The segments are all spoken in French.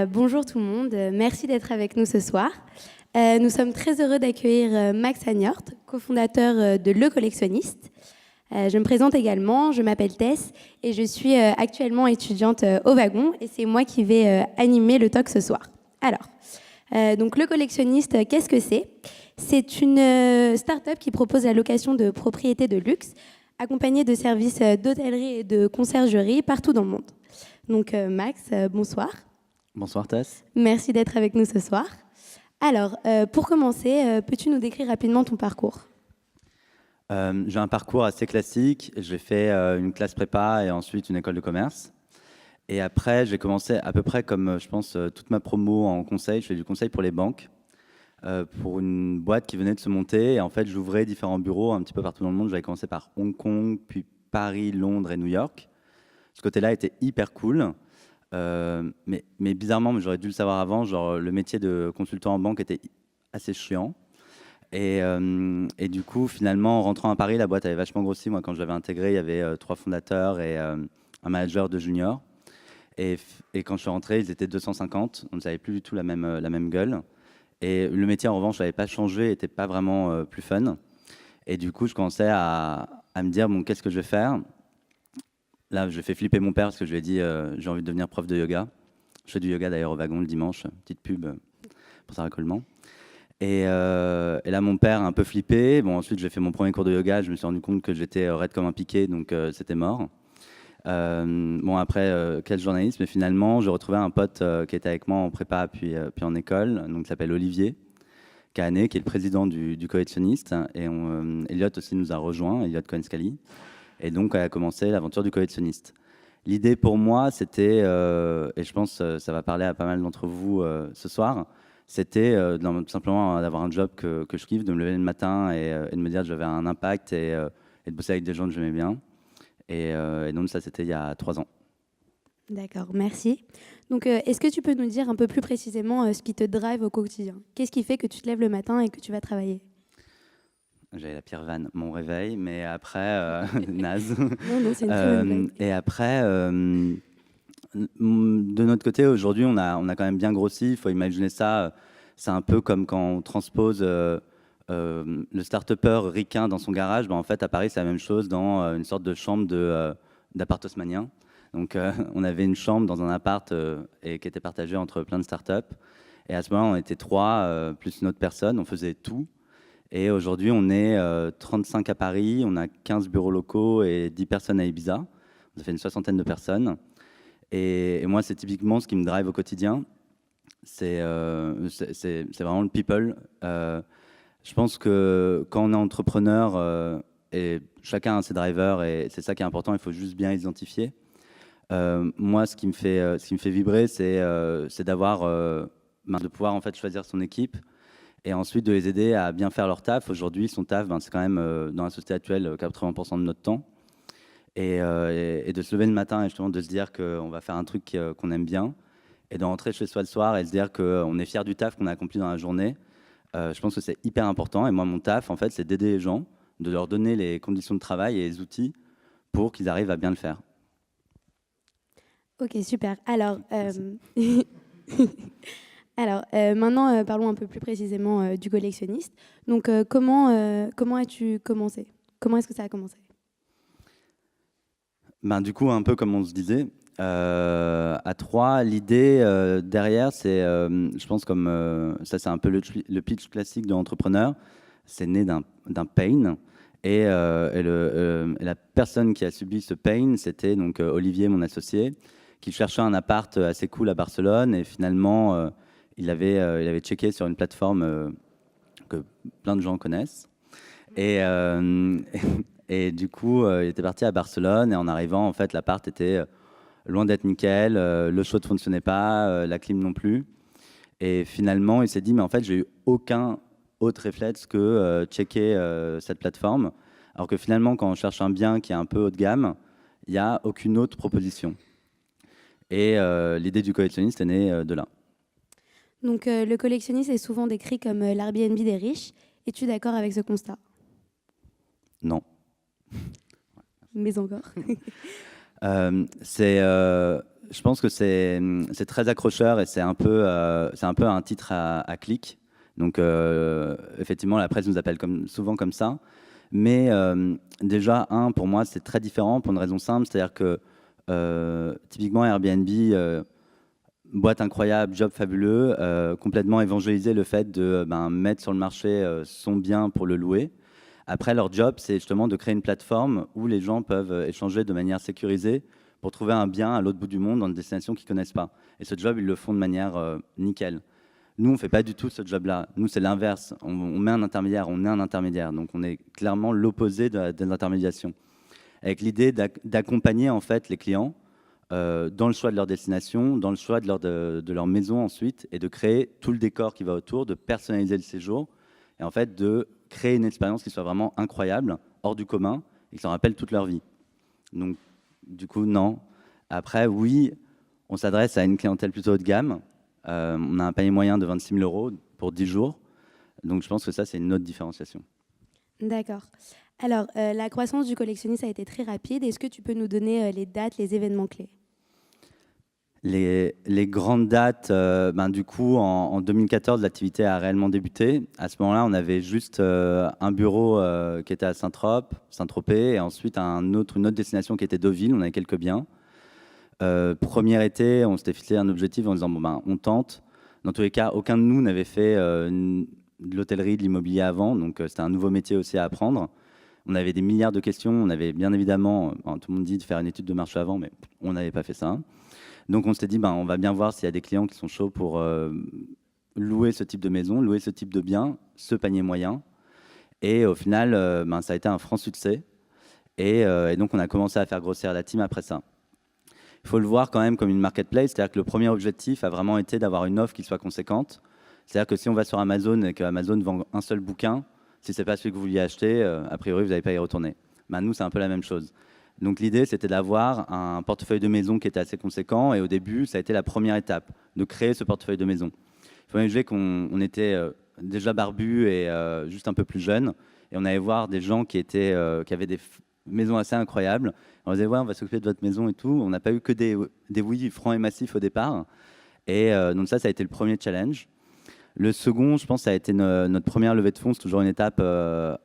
Bonjour tout le monde, merci d'être avec nous ce soir. Nous sommes très heureux d'accueillir Max Agnort, cofondateur de Le Collectionniste. Je me présente également, je m'appelle Tess et je suis actuellement étudiante au Wagon et c'est moi qui vais animer le talk ce soir. Donc Le Collectionniste, qu'est-ce que c'est ? C'est une start-up qui propose la location de propriétés de luxe accompagnée de services d'hôtellerie et de conciergerie partout dans le monde. Donc Max, bonsoir. Bonsoir Tess. Merci d'être avec nous ce soir. Pour commencer, peux-tu nous décrire rapidement ton parcours ? J'ai un parcours assez classique. J'ai fait une classe prépa et ensuite une école de commerce. Et après, j'ai commencé à peu près comme, je pense, toute ma promo en conseil. Je fais du conseil pour les banques, pour une boîte qui venait de se monter. Et en fait, j'ouvrais différents bureaux un petit peu partout dans le monde. J'avais commencé par Hong Kong, puis Paris, Londres et New York. Ce côté-là était hyper cool. Mais bizarrement, j'aurais dû le savoir avant, genre, le métier de consultant en banque était assez chiant. Et du coup, finalement, en rentrant à Paris, la boîte avait vachement grossi. Moi, quand je l'avais intégré, il y avait 3 fondateurs et un manager de juniors. Et quand je suis rentré, ils étaient 250. Donc, ils n'avaient plus du tout la même gueule. Et le métier, en revanche, n'avait pas changé, n'était pas vraiment plus fun. Et du coup, je commençais à me dire, bon, qu'est-ce que je vais faire ? Là, je fais flipper mon père parce que je lui ai dit j'ai envie de devenir prof de yoga. Je fais du yoga d'ailleurs au Wagon le dimanche, petite pub pour Sarah Coleman. Et là, mon père a un peu flippé. Bon, ensuite, j'ai fait mon premier cours de yoga. Je me suis rendu compte que j'étais raide comme un piquet, donc c'était mort. Bon, après, quel journalisme. Mais finalement, j'ai retrouvé un pote qui était avec moi en prépa puis en école, donc qui s'appelle Olivier Cahanet, qui est le président du Collectionniste. Et Elliot aussi nous a rejoint, Elliot Cohen-Scally. Et donc, a commencé l'aventure du collectionniste. L'idée pour moi, c'était, et je pense que ça va parler à pas mal d'entre vous ce soir, c'était simplement d'avoir un job que je kiffe, de me lever le matin et de me dire que j'avais un impact et de bosser avec des gens que j'aimais bien. Et donc, ça, c'était il y a 3 ans. D'accord, merci. Donc, est-ce que tu peux nous dire un peu plus précisément ce qui te drive au quotidien ? Qu'est-ce qui fait que tu te lèves le matin et que tu vas travailler ? J'avais la pire vanne, mon réveil, mais après, naze. Non, c'est une très bonne blague. Et après, de notre côté, aujourd'hui, on a quand même bien grossi. Il faut imaginer ça, c'est un peu comme quand on transpose le start-upper ricain dans son garage. Ben, en fait, à Paris, c'est la même chose dans une sorte de chambre d'appartosmanien. Donc, on avait une chambre dans un appart et qui était partagée entre plein de start-up. Et à ce moment-là, on était 3 plus une autre personne. On faisait tout. Et aujourd'hui, on est 35 à Paris, on a 15 bureaux locaux et 10 personnes à Ibiza. On a fait une 60aine de personnes. Et moi, c'est typiquement ce qui me drive au quotidien. C'est vraiment le people. Je pense que quand on est entrepreneur, et chacun a ses drivers, et c'est ça qui est important, il faut juste bien identifier. Moi, ce qui me fait vibrer, c'est de pouvoir en fait choisir son équipe. Et ensuite, de les aider à bien faire leur taf. Aujourd'hui, son taf, c'est quand même, dans la société actuelle, 80% de notre temps. Et de se lever le matin et justement de se dire qu'on va faire un truc qu'on aime bien. Et de rentrer chez soi le soir et se dire qu'on est fier du taf qu'on a accompli dans la journée. Je pense que c'est hyper important. Et moi, mon taf, en fait, c'est d'aider les gens, de leur donner les conditions de travail et les outils pour qu'ils arrivent à bien le faire. Ok, super. Maintenant, parlons un peu plus précisément du collectionniste. Donc, comment as-tu commencé ? Comment est-ce que ça a commencé ? Du coup, un peu comme on se disait, à 3, l'idée derrière, c'est, je pense, comme ça, c'est un peu le pitch classique de l'entrepreneur. C'est né d'un pain. Et la personne qui a subi ce pain, c'était donc Olivier, mon associé, qui cherchait un appart assez cool à Barcelone. Et finalement, il avait checké sur une plateforme que plein de gens connaissent. Et du coup, il était parti à Barcelone. Et en arrivant, en fait, l'appart était loin d'être nickel. Le chaud ne fonctionnait pas, la clim non plus. Et finalement, il s'est dit, mais en fait, j'ai eu aucun autre réflexe que checker cette plateforme. Alors que finalement, quand on cherche un bien qui est un peu haut de gamme, il n'y a aucune autre proposition. Et l'idée du collectionniste est née de là. Donc, le collectionniste est souvent décrit comme l'Airbnb des riches. Es-tu d'accord avec ce constat ? Non. Mais encore. Je pense que c'est très accrocheur et c'est un peu un titre à clic. Donc, effectivement, la presse nous appelle souvent comme ça. Mais déjà, pour moi, c'est très différent pour une raison simple. C'est-à-dire que typiquement Airbnb, boîte incroyable, job fabuleux, complètement évangéliser le fait de mettre sur le marché son bien pour le louer. Après, leur job, c'est justement de créer une plateforme où les gens peuvent échanger de manière sécurisée pour trouver un bien à l'autre bout du monde dans une destination qu'ils ne connaissent pas. Et ce job, ils le font de manière nickel. Nous, on ne fait pas du tout ce job-là. Nous, c'est l'inverse. On met un intermédiaire, on est un intermédiaire. Donc, on est clairement l'opposé de l'intermédiation. Avec l'idée d'accompagner en fait les clients dans le choix de leur destination, dans le choix de leur maison ensuite, et de créer tout le décor qui va autour, de personnaliser le séjour, et en fait de créer une expérience qui soit vraiment incroyable, hors du commun, et qui s'en rappelle toute leur vie. Donc, du coup, non. Après, oui, on s'adresse à une clientèle plutôt haut de gamme. On a un panier moyen de 26 000 € pour 10 jours. Donc, je pense que ça, c'est une autre différenciation. D'accord. Alors, la croissance du collectionniste a été très rapide. Est-ce que tu peux nous donner les dates, les événements clés? Les grandes dates, du coup, en 2014, l'activité a réellement débuté. À ce moment-là, on avait juste un bureau qui était à Saint-Tropez, et ensuite une autre destination qui était Deauville. On avait quelques biens. Premier été, on s'était fixé un objectif en disant on tente. Dans tous les cas, aucun de nous n'avait fait de l'hôtellerie, de l'immobilier avant, donc c'était un nouveau métier aussi à apprendre. On avait des milliards de questions. On avait bien évidemment, tout le monde dit de faire une étude de marché avant, mais on n'avait pas fait ça. Donc on s'était dit, on va bien voir s'il y a des clients qui sont chauds pour louer ce type de maison, louer ce type de bien, ce panier moyen. Et au final, ça a été un franc succès. Et donc on a commencé à faire grossir la team après ça. Il faut le voir quand même comme une marketplace, c'est-à-dire que le premier objectif a vraiment été d'avoir une offre qui soit conséquente. C'est-à-dire que si on va sur Amazon et que Amazon vend un seul bouquin, si ce n'est pas celui que vous vouliez acheter, a priori, vous n'allez pas y retourner. Nous, c'est un peu la même chose. Donc l'idée, c'était d'avoir un portefeuille de maison qui était assez conséquent. Et au début, ça a été la première étape, de créer ce portefeuille de maison. Il faut imaginer qu'on était déjà barbus et juste un peu plus jeunes. Et on allait voir des gens qui avaient des maisons assez incroyables. On disait, ouais, on va s'occuper de votre maison et tout. On n'a pas eu que des oui francs et massifs au départ. Et donc ça a été le premier challenge. Le second, je pense, ça a été notre première levée de fonds. C'est toujours une étape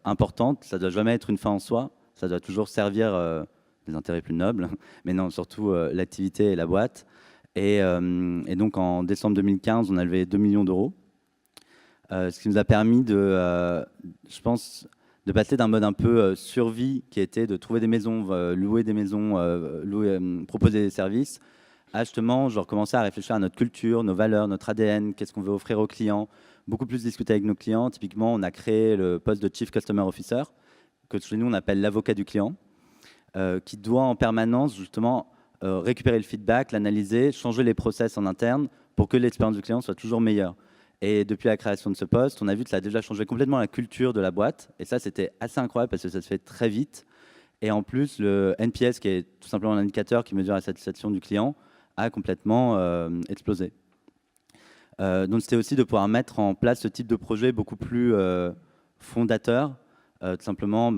importante. Ça ne doit jamais être une fin en soi. Ça doit toujours servir des intérêts plus nobles, mais non, surtout l'activité et la boîte. Et donc, en décembre 2015, on a levé 2 millions d'euros, ce qui nous a permis je pense, de passer d'un mode un peu survie, qui était de trouver des maisons, louer des maisons, proposer des services, à justement commencer à réfléchir à notre culture, nos valeurs, notre ADN, qu'est-ce qu'on veut offrir aux clients, beaucoup plus discuter avec nos clients. Typiquement, on a créé le poste de Chief Customer Officer, que chez nous, on appelle l'avocat du client, qui doit en permanence justement récupérer le feedback, l'analyser, changer les process en interne pour que l'expérience du client soit toujours meilleure. Et depuis la création de ce poste, on a vu que ça a déjà changé complètement la culture de la boîte. Et ça, c'était assez incroyable parce que ça se fait très vite. Et en plus, le NPS, qui est tout simplement l'indicateur qui mesure la satisfaction du client, a complètement explosé. Donc, c'était aussi de pouvoir mettre en place ce type de projet beaucoup plus fondateur. Tout simplement,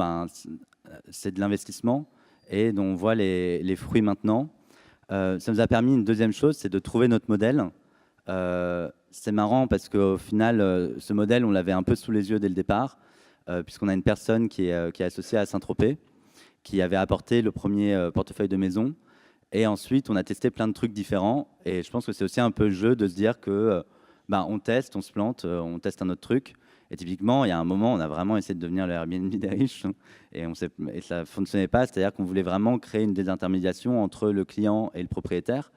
c'est de l'investissement et dont on voit les fruits maintenant. Ça nous a permis une deuxième chose, c'est de trouver notre modèle. C'est marrant parce qu'au final, ce modèle, on l'avait un peu sous les yeux dès le départ, puisqu'on a une personne qui est associée à Saint-Tropez, qui avait apporté le premier portefeuille de maison. Et ensuite, on a testé plein de trucs différents. Et je pense que c'est aussi un peu le jeu de se dire que on teste, on se plante, on teste un autre truc. Et typiquement, il y a un moment, on a vraiment essayé de devenir le Airbnb des riches et ça ne fonctionnait pas. C'est-à-dire qu'on voulait vraiment créer une désintermédiation entre le client et le propriétaire,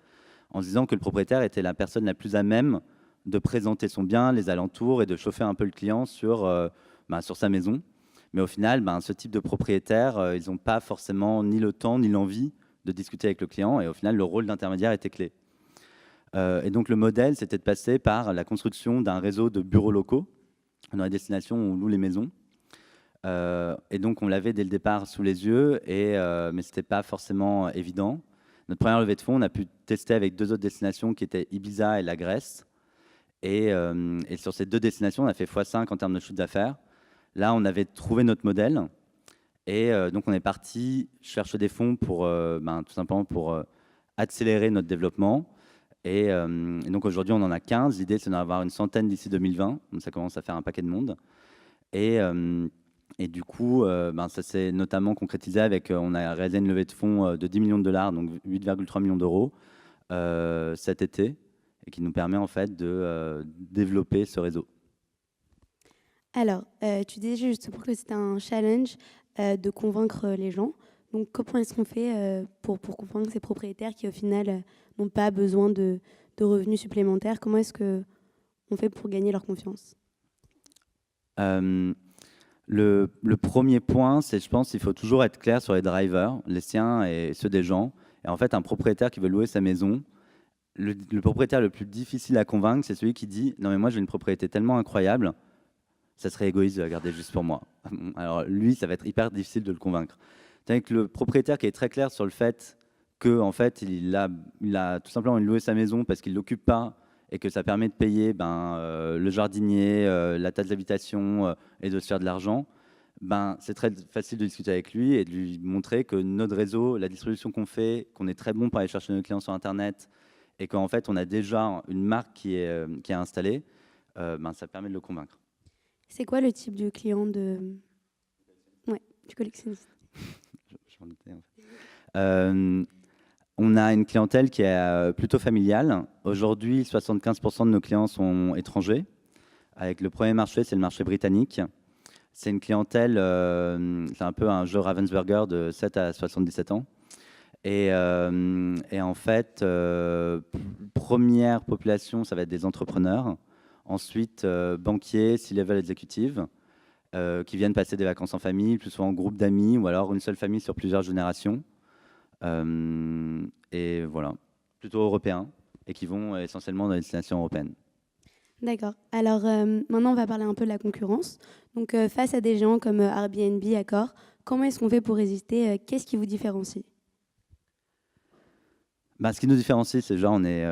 en se disant que le propriétaire était la personne la plus à même de présenter son bien, les alentours et de chauffer un peu le client sur sa maison. Mais au final, ce type de propriétaires, ils n'ont pas forcément ni le temps ni l'envie de discuter avec le client. Et au final, le rôle d'intermédiaire était clé. Et donc, le modèle, c'était de passer par la construction d'un réseau de bureaux locaux dans les destinations où on loue les maisons. Et donc, on l'avait dès le départ sous les yeux, mais ce n'était pas forcément évident. Notre première levée de fonds, on a pu tester avec 2 autres destinations qui étaient Ibiza et la Grèce. Et sur ces 2 destinations, on a fait x5 en termes de chiffre d'affaires. Là, on avait trouvé notre modèle. Et donc, on est parti chercher des fonds pour, tout simplement pour accélérer notre développement. Et donc aujourd'hui, on en a 15. L'idée, c'est d'en avoir une centaine d'ici 2020. Donc ça commence à faire un paquet de monde. Et, euh, et du coup, ça s'est notamment concrétisé avec, on a réalisé une levée de fonds de 10 millions de dollars, donc 8,3 millions d'euros cet été, et qui nous permet en fait de développer ce réseau. Alors, tu disais justement que c'était un challenge de convaincre les gens. Donc, comment est-ce qu'on fait pour convaincre ces propriétaires qui, au final, n'ont pas besoin de revenus supplémentaires? Comment est-ce qu'on fait pour gagner leur confiance? Le premier point, c'est, je pense, qu'il faut toujours être clair sur les drivers, les siens et ceux des gens. Et en fait, un propriétaire qui veut louer sa maison, le propriétaire le plus difficile à convaincre, c'est celui qui dit « Non, mais moi, j'ai une propriété tellement incroyable, ça serait égoïste de la garder juste pour moi. » Alors lui, ça va être hyper difficile de le convaincre. Tandis que le propriétaire qui est très clair sur le fait que, en fait, il a tout simplement loué sa maison parce qu'il ne l'occupe pas et que ça permet de payer le jardinier, la taxe d'habitation et de se faire de l'argent, c'est très facile de discuter avec lui et de lui montrer que notre réseau, la distribution qu'on fait, qu'on est très bon pour aller chercher nos clients sur Internet et qu'en fait, on a déjà une marque qui est installée, ça permet de le convaincre. C'est quoi le type de client du collectionniste? Je m'en doutais, en fait. On a une clientèle qui est plutôt familiale. Aujourd'hui, 75% de nos clients sont étrangers. Avec le premier marché, c'est le marché britannique. C'est une clientèle, c'est un peu un jeu Ravensburger de 7 à 77 ans. Et en fait, première population, ça va être des entrepreneurs. Ensuite, banquiers, C-level executives, qui viennent passer des vacances en famille, plus souvent en groupe d'amis, ou alors une seule famille sur plusieurs générations. Et voilà, plutôt européens, et qui vont essentiellement dans les destinations européennes. D'accord. Alors maintenant, on va parler un peu de la concurrence. Donc face à des géants comme Airbnb, Accor, comment est-ce qu'on fait pour résister? Qu'est-ce qui vous différencie? Ce qui nous différencie, c'est déjà on est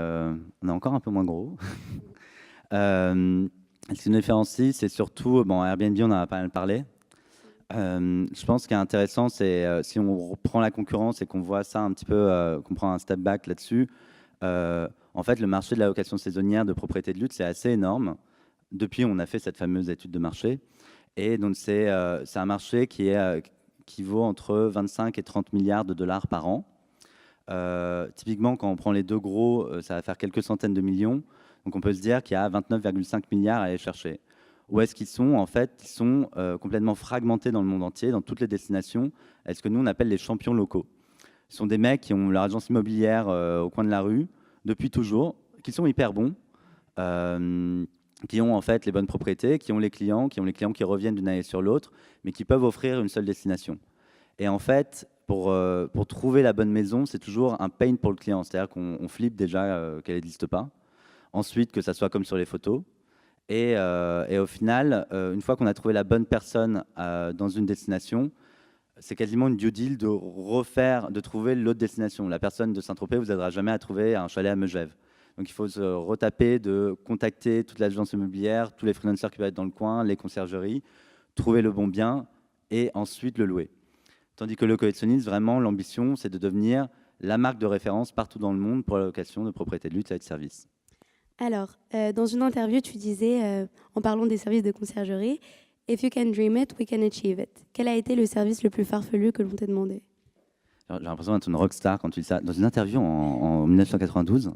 encore un peu moins gros. Ce qui nous différencie, c'est surtout, Airbnb, on en a pas mal parlé. Je pense qu'il est intéressant, c'est si on reprend la concurrence et qu'on voit ça un petit peu, qu'on prend un step back là-dessus, en fait, le marché de la location saisonnière de propriété de luxe, c'est assez énorme. Depuis, on a fait cette fameuse étude de marché. Et donc, c'est un marché qui vaut entre 25 et 30 milliards de dollars par an. Typiquement, quand on prend les deux gros, ça va faire quelques centaines de millions. Donc, on peut se dire qu'il y a 29,5 milliards à aller chercher. Où est-ce qu'ils sont? En fait, ils sont complètement fragmentés dans le monde entier, dans toutes les destinations. Est-ce que nous, on appelle les champions locaux? Ce sont des mecs qui ont leur agence immobilière au coin de la rue, depuis toujours, qui sont hyper bons, qui ont en fait les bonnes propriétés, qui ont les clients qui reviennent d'une année sur l'autre, mais qui peuvent offrir une seule destination. Et en fait, pour trouver la bonne maison, c'est toujours un pain pour le client. C'est-à-dire qu'on flippe déjà qu'elle n'existe pas. Ensuite, que ça soit comme sur les photos. Et au final, une fois qu'on a trouvé la bonne personne dans une destination, c'est quasiment une due deal de trouver l'autre destination. La personne de Saint-Tropez ne vous aidera jamais à trouver un chalet à Megève. Donc il faut se retaper de contacter toute l'agence immobilière, tous les freelancers qui vont être dans le coin, les conciergeries, trouver le bon bien et ensuite le louer. Tandis que le collectionniste, vraiment, l'ambition, c'est de devenir la marque de référence partout dans le monde pour la location de propriétés de luxe et de services. Alors, dans une interview, tu disais, en parlant des services de conciergerie, « If you can dream it, we can achieve it ». Quel a été le service le plus farfelu que l'on t'ait demandé? J'ai l'impression d'être une rockstar quand tu dis ça. Dans une interview en 1992,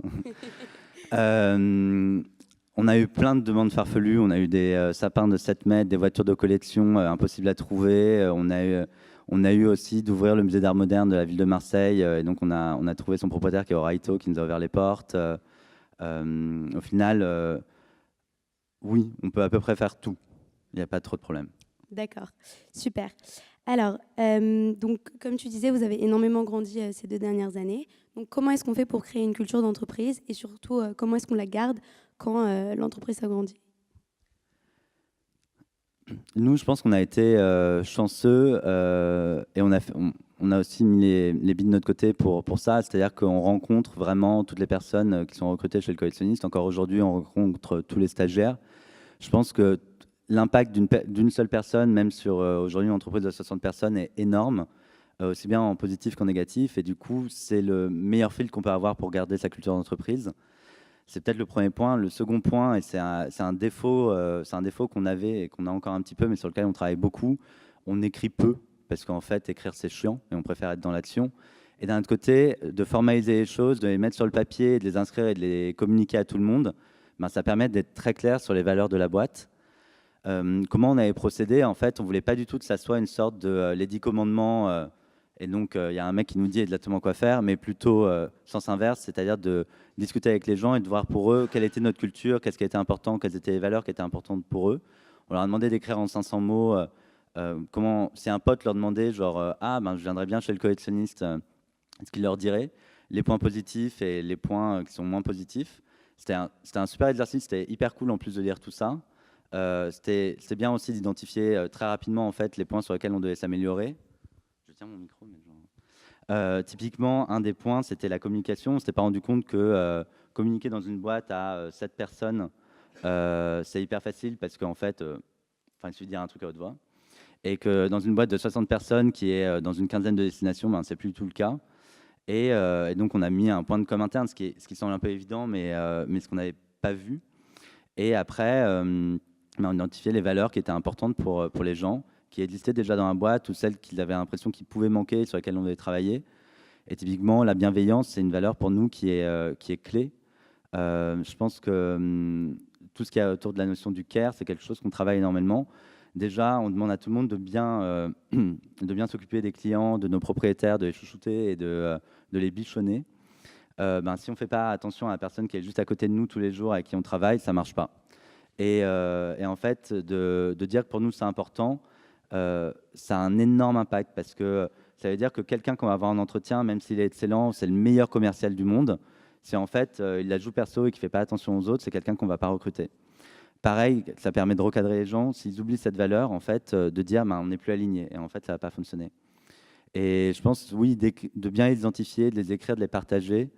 on a eu plein de demandes farfelues. On a eu des sapins de 7 mètres, des voitures de collection impossibles à trouver. On a eu aussi d'ouvrir le musée d'art moderne de la ville de Marseille. Et donc, on a trouvé son propriétaire qui est Oraito, qui nous a ouvert les portes. Au final, oui, on peut à peu près faire tout. Il n'y a pas trop de problème. D'accord, super. Alors, donc, comme tu disais, vous avez énormément grandi ces 2 dernières années. Donc, comment est-ce qu'on fait pour créer une culture d'entreprise et surtout, comment est-ce qu'on la garde quand l'entreprise s'agrandit? Nous, je pense qu'on a été chanceux et on a aussi mis les billes de notre côté pour ça. C'est-à-dire qu'on rencontre vraiment toutes les personnes qui sont recrutées chez le collectionniste. Encore aujourd'hui, on rencontre tous les stagiaires. Je pense que l'impact d'une seule personne, même sur aujourd'hui une entreprise de 60 personnes, est énorme. aussi bien en positif qu'en négatif. Et du coup, c'est le meilleur filtre qu'on peut avoir pour garder sa culture d'entreprise. C'est peut-être le premier point. Le second point, et c'est un défaut qu'on avait et qu'on a encore un petit peu, mais sur lequel on travaille beaucoup, on écrit peu, parce qu'en fait, écrire, c'est chiant, et on préfère être dans l'action. Et d'un autre côté, de formaliser les choses, de les mettre sur le papier, de les inscrire et de les communiquer à tout le monde, ben, ça permet d'être très clair sur les valeurs de la boîte. Comment on avait procédé? En fait, on ne voulait pas du tout que ça soit une sorte de les 10 commandements, et donc il y a un mec qui nous dit exactement quoi faire, mais plutôt sens inverse, c'est-à-dire de discuter avec les gens et de voir pour eux quelle était notre culture, qu'est-ce qui était important, quelles étaient les valeurs qui étaient importantes pour eux. On leur a demandé d'écrire en 500 mots comment, si un pote leur demandait, genre, ah, ben, je viendrais bien chez le collectionniste, ce qu'il leur dirait, les points positifs et les points qui sont moins positifs. C'était un super exercice, c'était hyper cool en plus de lire tout ça. C'était bien aussi d'identifier très rapidement en fait, les points sur lesquels on devait s'améliorer. Je tiens mon micro, mais typiquement, un des points, c'était la communication. On ne s'était pas rendu compte que communiquer dans une boîte à 7 personnes, c'est hyper facile parce qu'en fait, il suffit de dire un truc à haute voix. Et que dans une boîte de 60 personnes qui est dans une quinzaine de destinations, ben, ce n'est plus du tout le cas. Et donc, on a mis un point de com interne, ce qui semble un peu évident, mais ce qu'on n'avait pas vu. Et après, on a identifié les valeurs qui étaient importantes pour les gens, qui existaient déjà dans la boîte, ou celles qu'ils avaient l'impression qu'ils pouvaient manquer, sur lesquelles on devait travailler. Et typiquement, la bienveillance, c'est une valeur pour nous qui est clé. Je pense que tout ce qu'il y a autour de la notion du care, c'est quelque chose qu'on travaille énormément. Déjà, on demande à tout le monde de bien s'occuper des clients, de nos propriétaires, de les chouchouter et de les bichonner. Si on ne fait pas attention à la personne qui est juste à côté de nous tous les jours avec qui on travaille, ça ne marche pas. Et en fait, de dire que pour nous c'est important, ça a un énorme impact parce que ça veut dire que quelqu'un qu'on va avoir en entretien, même s'il est excellent, c'est le meilleur commercial du monde, si en fait il la joue perso et qu'il ne fait pas attention aux autres, c'est quelqu'un qu'on ne va pas recruter. Pareil, ça permet de recadrer les gens. S'ils oublient cette valeur, en fait, de dire on n'est plus aligné et en fait ça ne va pas fonctionner. Et je pense, oui, de bien les identifier, de les écrire, de les partager,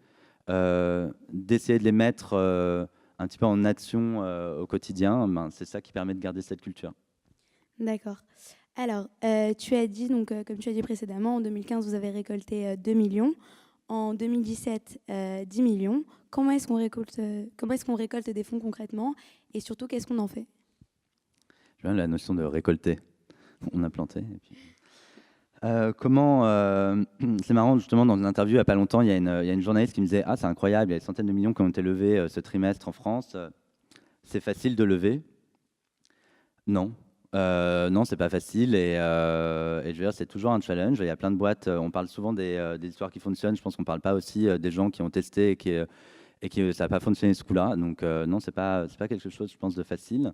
d'essayer de les mettre un petit peu en action au quotidien, c'est ça qui permet de garder cette culture. D'accord. Alors, tu as dit, donc, comme tu as dit précédemment, en 2015, vous avez récolté 2 millions. En 2017, 10 millions. Comment est-ce qu'on récolte des fonds concrètement? Et surtout, qu'est-ce qu'on en fait? J'aime la notion de récolter. On a planté. Et puis... c'est marrant, justement, dans une interview il n'y a pas longtemps, il y a une journaliste qui me disait « Ah, c'est incroyable, il y a des centaines de millions qui ont été levés ce trimestre en France. C'est facile de lever ?» Non. Non, c'est pas facile et je veux dire, c'est toujours un challenge. Il y a plein de boîtes, on parle souvent des histoires qui fonctionnent. Je pense qu'on ne parle pas aussi des gens qui ont testé et qui ça n'a pas fonctionné ce coup-là. Donc non, c'est pas quelque chose, je pense, de facile.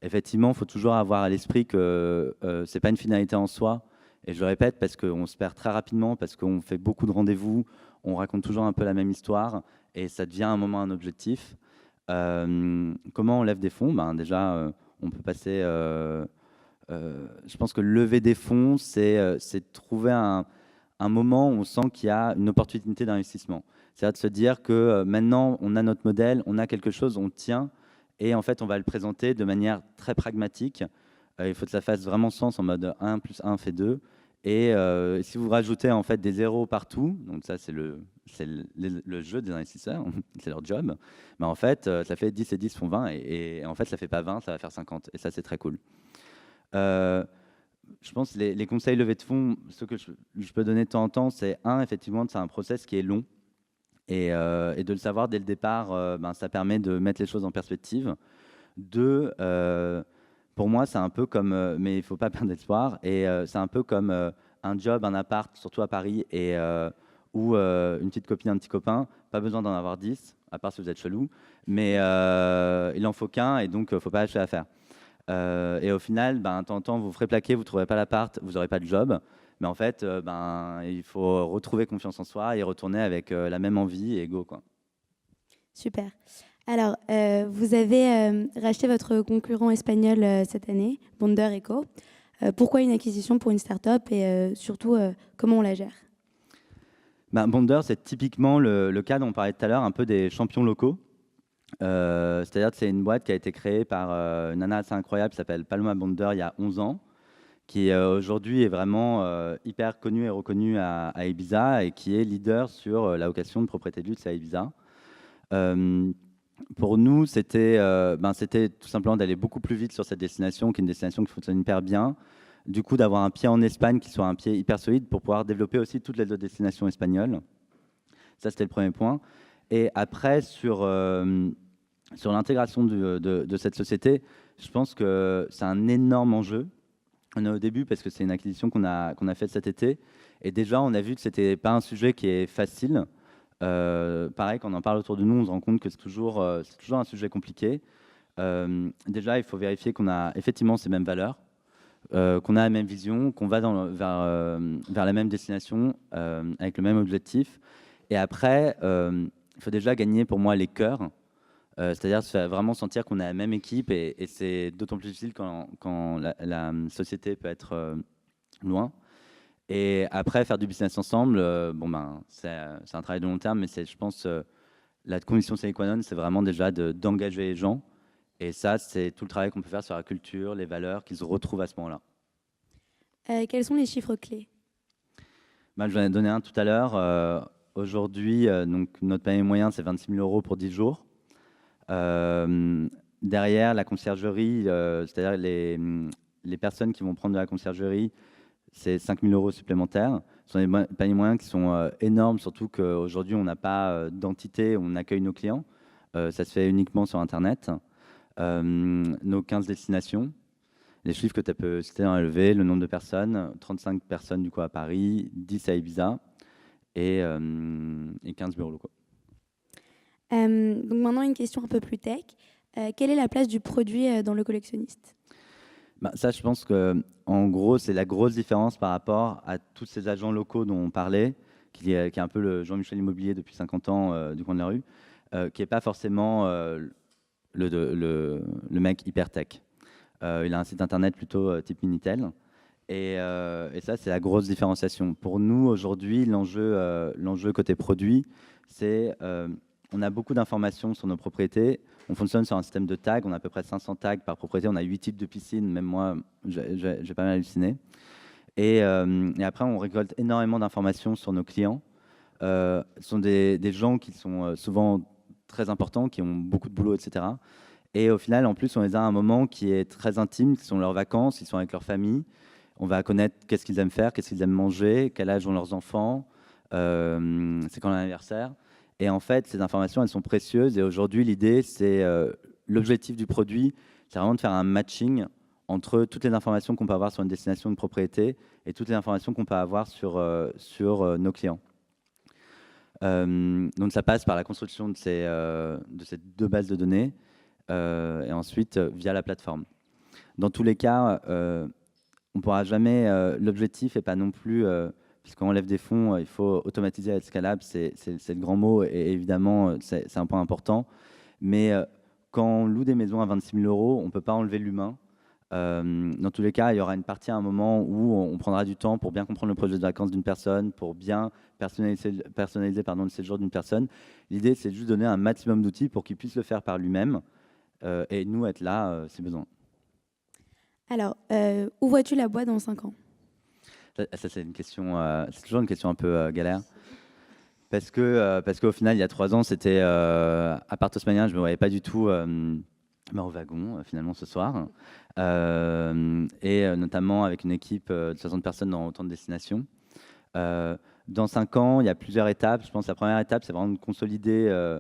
Effectivement, il faut toujours avoir à l'esprit que ce n'est pas une finalité en soi. Et je le répète parce qu'on se perd très rapidement, parce qu'on fait beaucoup de rendez-vous, on raconte toujours un peu la même histoire et ça devient un moment un objectif. Comment on lève des fonds? Déjà, on peut passer... je pense que lever des fonds, c'est trouver un moment où on sent qu'il y a une opportunité d'investissement. C'est-à-dire de se dire que maintenant, on a notre modèle, on a quelque chose, on tient, et en fait, on va le présenter de manière très pragmatique. Il faut que ça fasse vraiment sens en mode 1 plus 1 fait 2. Et si vous rajoutez en fait des zéros partout, donc ça c'est le jeu des investisseurs, c'est leur job, mais en fait ça fait 10 et 10 font 20 et en fait ça fait pas 20, ça va faire 50 et ça c'est très cool. Je pense que les conseils levés de fonds, ce que je peux donner de temps en temps, c'est effectivement, c'est un process qui est long et de le savoir dès le départ, ça permet de mettre les choses en perspective. Deux, pour moi, c'est un peu comme, mais il ne faut pas perdre d'espoir, et c'est un peu comme un job, un appart, surtout à Paris, ou une petite copine, un petit copain, pas besoin d'en avoir 10, à part si vous êtes chelou, mais il n'en faut qu'un, et donc il ne faut pas lâcher l'affaire. Et au final, de temps en temps, vous ferez plaquer, vous ne trouverez pas l'appart, vous n'aurez pas de job. Mais en fait, il faut retrouver confiance en soi et retourner avec la même envie et go, quoi. Super. Alors, vous avez racheté votre concurrent espagnol cette année, Bonder Eco. Pourquoi une acquisition pour une start-up et surtout, comment on la gère? Bonder, c'est typiquement le cas dont on parlait tout à l'heure, un peu des champions locaux. C'est-à-dire que c'est une boîte qui a été créée par une nana assez incroyable qui s'appelle Paloma Bonder il y a 11 ans, qui aujourd'hui est vraiment hyper connu et reconnu à Ibiza et qui est leader sur la location de propriété de luxe à Ibiza. Pour nous, c'était tout simplement d'aller beaucoup plus vite sur cette destination, qui est une destination qui fonctionne hyper bien. Du coup, d'avoir un pied en Espagne qui soit un pied hyper solide pour pouvoir développer aussi toutes les autres destinations espagnoles. Ça, c'était le premier point. Et après, sur l'intégration de cette société, je pense que c'est un énorme enjeu. On est au début parce que c'est une acquisition qu'on a faite cet été. Et déjà, on a vu que ce n'était pas un sujet qui est facile. Pareil, quand on en parle autour de nous, on se rend compte que c'est toujours un sujet compliqué. Déjà, il faut vérifier qu'on a effectivement ces mêmes valeurs, qu'on a la même vision, qu'on va vers la même destination avec le même objectif. Et après, il faut déjà gagner pour moi les cœurs. C'est-à-dire vraiment sentir qu'on a la même équipe et c'est d'autant plus difficile quand la société peut être loin. Et après, faire du business ensemble, c'est un travail de long terme, mais je pense, la condition sine qua non, c'est vraiment déjà d'engager les gens. Et ça, c'est tout le travail qu'on peut faire sur la culture, les valeurs, qu'ils se retrouvent à ce moment-là. Quels sont les chiffres clés? Je vous en ai donné un tout à l'heure. Aujourd'hui, donc, notre panier moyen, c'est 26 000 € pour 10 jours. Derrière, la conciergerie, c'est-à-dire les personnes qui vont prendre de la conciergerie, c'est 5 000 € supplémentaires. Ce sont des paniers moyens qui sont énormes, surtout qu'aujourd'hui, on n'a pas d'entité, on accueille nos clients. Ça se fait uniquement sur Internet. Nos 15 destinations, les chiffres que tu peux citer dans LV, le nombre de personnes, 35 personnes du coup à Paris, 10 à Ibiza et 15 bureaux locaux. Donc maintenant, une question un peu plus tech. Quelle est la place du produit dans le collectionniste? Ça, je pense que, en gros, c'est la grosse différence par rapport à tous ces agents locaux dont on parlait, qui est un peu le Jean-Michel Immobilier depuis 50 ans du coin de la rue, qui n'est pas forcément le mec hyper tech. Il a un site internet plutôt type Minitel. Et ça, c'est la grosse différenciation. Pour nous, aujourd'hui, l'enjeu côté produit, c'est on a beaucoup d'informations sur nos propriétés. On fonctionne sur un système de tags. On a à peu près 500 tags par propriété. On a 8 types de piscines. Même moi, j'ai pas mal halluciné. Et après, on récolte énormément d'informations sur nos clients. Ce sont des gens qui sont souvent très importants, qui ont beaucoup de boulot, etc. Et au final, en plus, on les a à un moment qui est très intime, qui sont leurs vacances, ils sont avec leur famille. On va connaître qu'est-ce qu'ils aiment faire, qu'est-ce qu'ils aiment manger, quel âge ont leurs enfants, c'est quand l'anniversaire. Et en fait, ces informations, elles sont précieuses. Et aujourd'hui, l'idée, c'est l'objectif du produit, c'est vraiment de faire un matching entre toutes les informations qu'on peut avoir sur une destination de propriété et toutes les informations qu'on peut avoir sur nos clients. Donc, ça passe par la construction de ces 2 bases de données et ensuite via la plateforme. Dans tous les cas, on ne pourra jamais. L'objectif n'est pas non plus, puisqu'on lève des fonds, il faut automatiser à être scalable, c'est le grand mot, et évidemment, c'est un point important. Mais quand on loue des maisons à 26 000 €, on ne peut pas enlever l'humain. Dans tous les cas, il y aura une partie à un moment où on prendra du temps pour bien comprendre le projet de vacances d'une personne, pour bien personnaliser le séjour d'une personne. L'idée, c'est juste donner un maximum d'outils pour qu'il puisse le faire par lui-même et nous être là si besoin. Alors, où vois-tu la boîte dans 5 ans? Ça, c'est une question, c'est toujours une question un peu galère. Parce qu'au final, il y a 3 ans, c'était à part Tosmania, je ne me voyais pas du tout au wagon, finalement, ce soir. Et notamment avec une équipe de 60 personnes dans autant de destinations. Dans 5 ans, il y a plusieurs étapes. Je pense que la première étape, c'est vraiment de consolider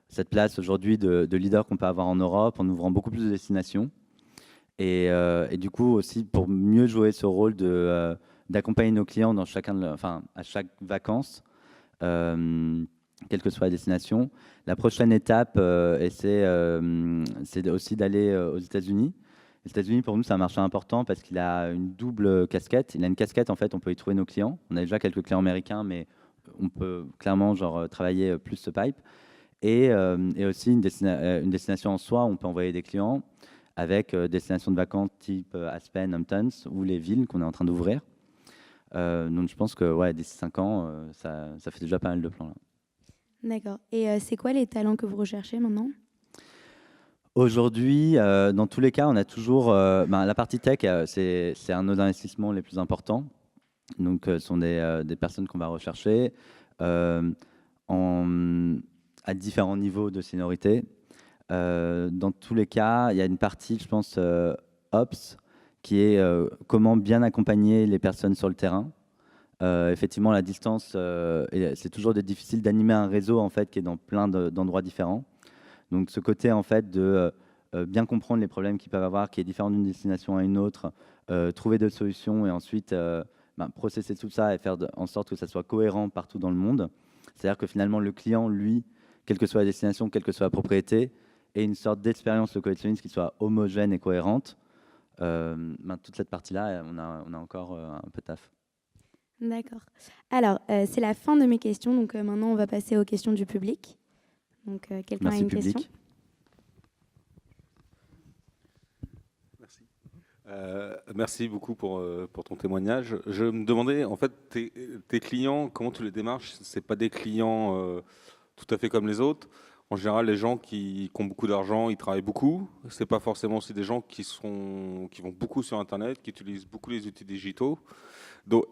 cette place aujourd'hui de leader qu'on peut avoir en Europe en ouvrant beaucoup plus de destinations. Et du coup, aussi, pour mieux jouer ce rôle d'accompagner nos clients dans à chaque vacances, quelle que soit la destination. La prochaine étape, c'est aussi d'aller aux États-Unis. Les États-Unis, pour nous, c'est un marché important parce qu'il a une double casquette. Il a une casquette, en fait, on peut y trouver nos clients. On a déjà quelques clients américains, mais on peut clairement travailler plus ce pipe. Et aussi une destination en soi, on peut envoyer des clients avec destinations de vacances type Aspen, Hamptons ou les villes qu'on est en train d'ouvrir. Donc je pense que d'ici 5 ans, ça fait déjà pas mal de plans là. D'accord. Et c'est quoi les talents que vous recherchez maintenant? Aujourd'hui, dans tous les cas, on a toujours la partie tech, c'est un de nos investissements les plus importants. Donc, ce sont des personnes qu'on va rechercher à différents niveaux de seniorité. Dans tous les cas, il y a une partie, je pense, Ops, qui est comment bien accompagner les personnes sur le terrain. Effectivement, la distance, c'est toujours difficile d'animer un réseau en fait, qui est dans plein d'endroits différents. Donc, ce côté en fait, de bien comprendre les problèmes qu'ils peuvent avoir, qui est différent d'une destination à une autre, trouver des solutions et ensuite processer tout ça et faire en sorte que ça soit cohérent partout dans le monde. C'est-à-dire que finalement, le client, lui, quelle que soit la destination, quelle que soit la propriété, ait une sorte d'expérience de collectionniste qui soit homogène et cohérente. Toute cette partie-là, on a encore un peu de taf. D'accord. Alors, c'est la fin de mes questions. Donc, maintenant, on va passer aux questions du public. Donc, quelqu'un a une question ? Merci. Merci beaucoup pour ton témoignage. Je me demandais, en fait, tes clients, comment tu les démarches? C'est pas des clients tout à fait comme les autres. En général, les gens qui ont beaucoup d'argent, ils travaillent beaucoup. C'est pas forcément aussi des gens qui vont beaucoup sur Internet, qui utilisent beaucoup les outils digitaux. Donc,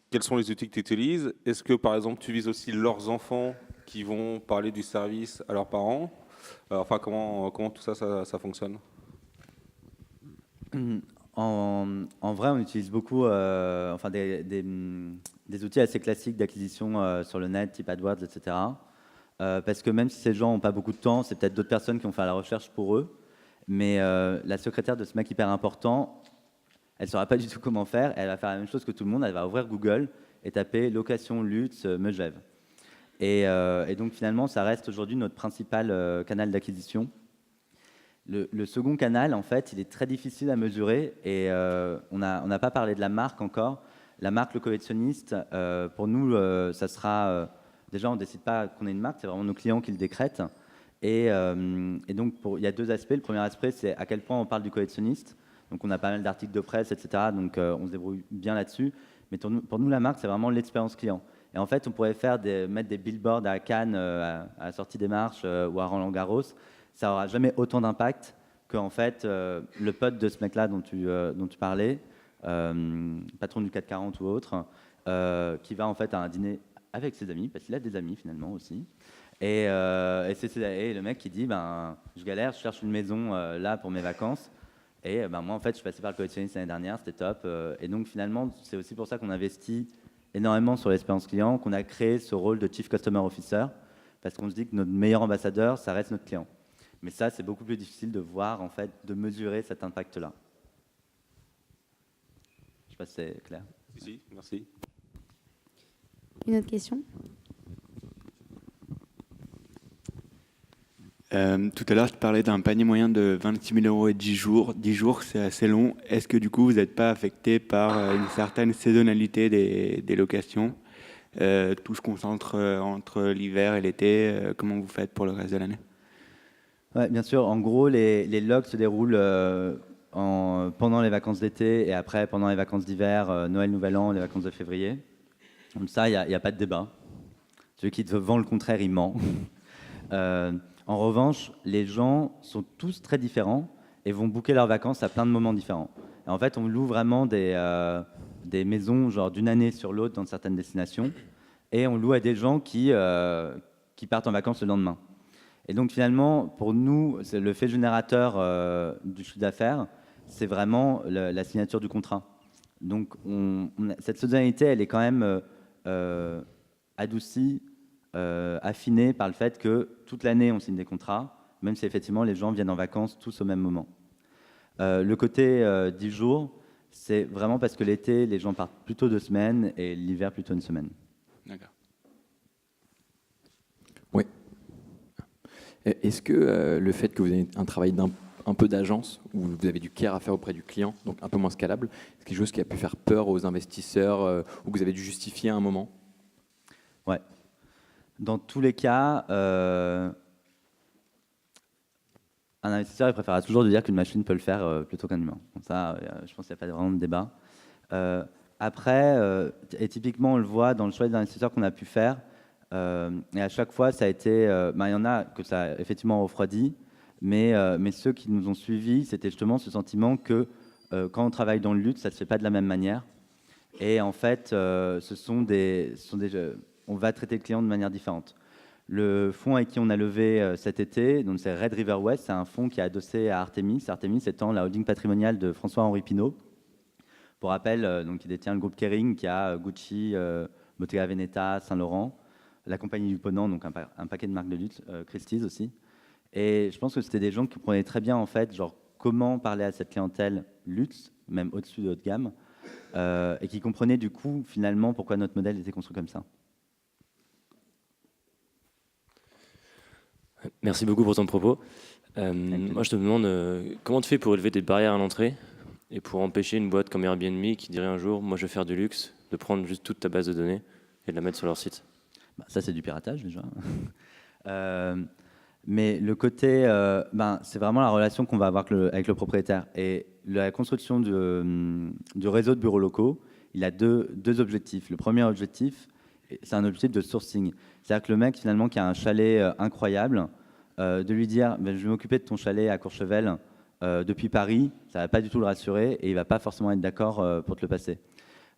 quels sont les outils que tu utilises? Est-ce que, par exemple, tu vises aussi leurs enfants qui vont parler du service à leurs parents? Enfin, comment tout ça fonctionne? En vrai, on utilise beaucoup des outils assez classiques d'acquisition sur le net, type AdWords, etc. Parce que même si ces gens n'ont pas beaucoup de temps, c'est peut-être d'autres personnes qui vont faire la recherche pour eux. Mais la secrétaire de ce mec hyper important, elle ne saura pas du tout comment faire. Elle va faire la même chose que tout le monde. Elle va ouvrir Google et taper location Lutz Megève. Et donc finalement, ça reste aujourd'hui notre principal canal d'acquisition. Le second canal, en fait, il est très difficile à mesurer. Et on n'a pas parlé de la marque encore. La marque Le Collectionniste, pour nous, ça sera... déjà, on ne décide pas qu'on ait une marque, c'est vraiment nos clients qui le décrètent. Et donc, il y a deux aspects. Le premier aspect, c'est à quel point on parle du collectionniste. Donc, on a pas mal d'articles de presse, etc. Donc, on se débrouille bien là-dessus. Mais pour nous, la marque, c'est vraiment l'expérience client. Et en fait, on pourrait mettre des billboards à Cannes, à la sortie des marches ou à Roland-Garros. Ça n'aura jamais autant d'impact qu'en fait, le pote de ce mec-là dont tu parlais, patron du 440 ou autre, qui va en fait à un dîner avec ses amis, parce qu'il a des amis finalement aussi. Et le mec qui dit, je galère, je cherche une maison là pour mes vacances. Et moi, en fait, je suis passé par le collectionniste l'année dernière, c'était top. Et donc, finalement, c'est aussi pour ça qu'on investit énormément sur l'expérience client, qu'on a créé ce rôle de Chief Customer Officer, parce qu'on se dit que notre meilleur ambassadeur, ça reste notre client. Mais ça, c'est beaucoup plus difficile de voir, en fait, de mesurer cet impact-là. Je ne sais pas si c'est clair. Si, merci. Une autre question ? Tout à l'heure, tu parlais d'un panier moyen de 26 000 € et 10 jours. 10 jours, c'est assez long. Est-ce que du coup, vous n'êtes pas affecté par une certaine saisonnalité des locations? Tout se concentre entre l'hiver et l'été. Comment vous faites pour le reste de l'année? Ouais, bien sûr. En gros, les logs se déroulent pendant les vacances d'été et après pendant les vacances d'hiver, Noël, Nouvel An, les vacances de février. Comme ça, il n'y a pas de débat. Celui qui te vend le contraire, il ment. En revanche, les gens sont tous très différents et vont booker leurs vacances à plein de moments différents. Et en fait, on loue vraiment des maisons genre d'une année sur l'autre dans certaines destinations et on loue à des gens qui partent en vacances le lendemain. Et donc finalement, pour nous, c'est le fait générateur du chiffre d'affaires, c'est vraiment la signature du contrat. Donc cette saisonnalité, elle est quand même adoucie, affinée par le fait que toute l'année, on signe des contrats, même si effectivement les gens viennent en vacances tous au même moment. Le côté 10 jours, c'est vraiment parce que l'été, les gens partent plutôt 2 semaines et l'hiver plutôt une semaine. D'accord. Oui. Est-ce que le fait que vous ayez un travail un peu d'agence, où vous avez du care à faire auprès du client, donc un peu moins scalable, c'est quelque chose qui a pu faire peur aux investisseurs ou que vous avez dû justifier à un moment? Ouais. Dans tous les cas, un investisseur il préférera toujours de dire qu'une machine peut le faire plutôt qu'un humain. Donc ça, je pense qu'il n'y a pas vraiment de débat. Après, et typiquement, on le voit dans le choix des investisseurs qu'on a pu faire. Et à chaque fois, ça a été, il y en a que ça a effectivement refroidi, Mais ceux qui nous ont suivis, c'était justement ce sentiment que quand on travaille dans le luxe, ça ne se fait pas de la même manière. Et en fait, on va traiter le client de manière différente. Le fonds avec qui on a levé cet été, donc c'est Red River West, c'est un fonds qui est adossé à Artemis. Artemis étant la holding patrimoniale de François-Henri Pinault. Pour rappel, donc, il détient le groupe Kering qui a Gucci, Bottega Veneta, Saint-Laurent, la compagnie du Ponant, donc un paquet de marques de luxe, Christie's aussi. Et je pense que c'était des gens qui comprenaient très bien en fait, genre comment parler à cette clientèle luxe, même au-dessus de haut de gamme, et qui comprenaient du coup finalement pourquoi notre modèle était construit comme ça. Merci beaucoup pour ton propos. Moi, je te demande comment tu fais pour élever des barrières à l'entrée et pour empêcher une boîte comme Airbnb qui dirait un jour, moi je vais faire du luxe, de prendre juste toute ta base de données et de la mettre sur leur site. Ça, c'est du piratage déjà. Mais le côté, c'est vraiment la relation qu'on va avoir avec le propriétaire. Et la construction du réseau de bureaux locaux, il a deux objectifs. Le premier objectif, c'est un objectif de sourcing. C'est-à-dire que le mec, finalement, qui a un chalet incroyable, de lui dire je vais m'occuper de ton chalet à Courchevel depuis Paris, ça ne va pas du tout le rassurer et il ne va pas forcément être d'accord pour te le passer.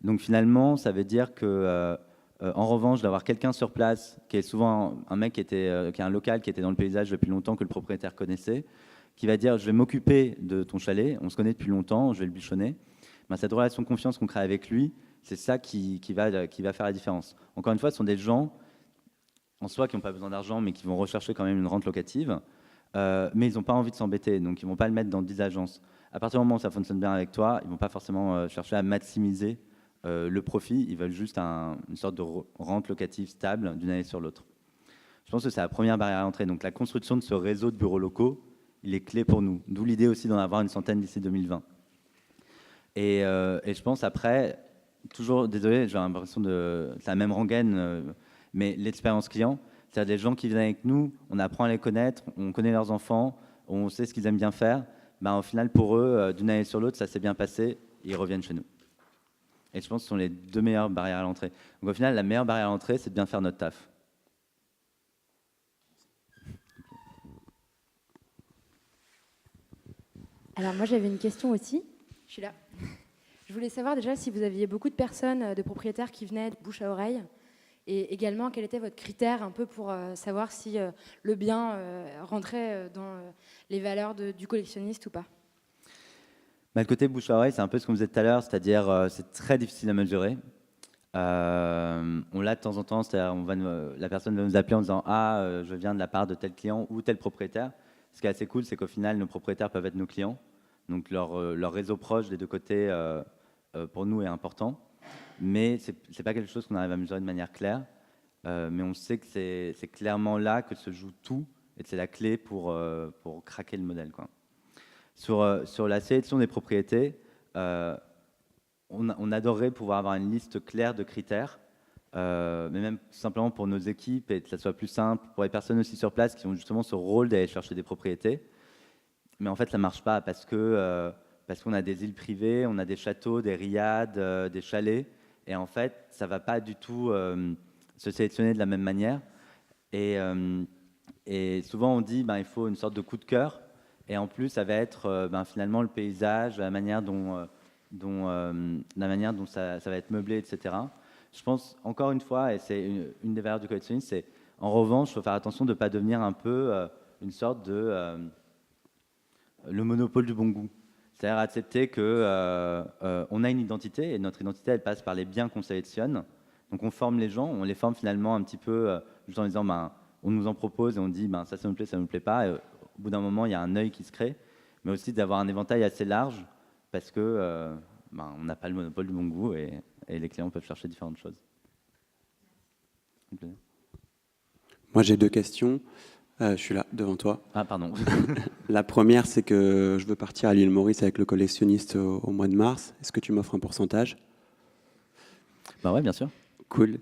Donc finalement, ça veut dire que, en revanche, d'avoir quelqu'un sur place, qui est souvent un mec qui est un local, qui était dans le paysage depuis longtemps, que le propriétaire connaissait, qui va dire je vais m'occuper de ton chalet, on se connaît depuis longtemps, je vais le bichonner. Cette relation de confiance qu'on crée avec lui, c'est ça qui va faire la différence. Encore une fois, ce sont des gens en soi qui n'ont pas besoin d'argent, mais qui vont rechercher quand même une rente locative, mais ils n'ont pas envie de s'embêter, donc ils ne vont pas le mettre dans 10 agences. À partir du moment où ça fonctionne bien avec toi, ils ne vont pas forcément chercher à maximiser le profit, ils veulent juste une sorte de rente locative stable d'une année sur l'autre. Je pense que c'est la première barrière à l'entrée. Donc la construction de ce réseau de bureaux locaux, il est clé pour nous. D'où l'idée aussi d'en avoir une centaine d'ici 2020. Et je pense après, toujours, désolé, j'ai l'impression de... C'est la même rengaine, mais l'expérience client, c'est-à-dire des gens qui viennent avec nous, on apprend à les connaître, on connaît leurs enfants, on sait ce qu'ils aiment bien faire. Au final, pour eux, d'une année sur l'autre, ça s'est bien passé, ils reviennent chez nous. Et je pense que ce sont les deux meilleures barrières à l'entrée. Donc au final, la meilleure barrière à l'entrée, c'est de bien faire notre taf. Alors moi, j'avais une question aussi. Je suis là. Je voulais savoir déjà si vous aviez beaucoup de personnes, de propriétaires qui venaient de bouche à oreille. Et également, quel était votre critère un peu pour savoir si le bien rentrait dans les valeurs du collectionniste ou pas? Le côté bouche à oreille, c'est un peu ce qu'on disait tout à l'heure, c'est-à-dire c'est très difficile à mesurer. On l'a de temps en temps, c'est-à-dire la personne va nous appeler en disant « Ah, je viens de la part de tel client ou tel propriétaire ». Ce qui est assez cool, c'est qu'au final, nos propriétaires peuvent être nos clients. Donc leur réseau proche des deux côtés, pour nous, est important. Mais ce n'est pas quelque chose qu'on arrive à mesurer de manière claire. Mais on sait que c'est clairement là que se joue tout et que c'est la clé pour craquer le modèle, quoi. Sur la sélection des propriétés, on adorerait pouvoir avoir une liste claire de critères, mais même simplement pour nos équipes et que ça soit plus simple, pour les personnes aussi sur place qui ont justement ce rôle d'aller chercher des propriétés. Mais en fait, ça ne marche pas parce qu'on a des îles privées, on a des châteaux, des riades, des chalets, et en fait, ça ne va pas du tout se sélectionner de la même manière. Et souvent, on dit il faut une sorte de coup de cœur. Et en plus, ça va être finalement le paysage, la manière dont ça va être meublé, etc. Je pense, encore une fois, et c'est une des valeurs du collectionnisme, c'est en revanche, il faut faire attention de ne pas devenir un peu une sorte de le monopole du bon goût. C'est-à-dire accepter qu'on a une identité, et notre identité, elle passe par les biens qu'on sélectionne. Donc on forme les gens, on les forme finalement un petit peu juste en disant, on nous en propose et on dit, ça me plaît, ça ne me plaît pas. Et, au bout d'un moment, il y a un œil qui se crée, mais aussi d'avoir un éventail assez large parce que on n'a pas le monopole du bon goût et les clients peuvent chercher différentes choses. Moi, j'ai deux questions. Je suis là, devant toi. Ah, pardon. La première, c'est que je veux partir à l'île Maurice avec le collectionniste au mois de mars. Est-ce que tu m'offres un pourcentage? Ouais, bien sûr. Cool.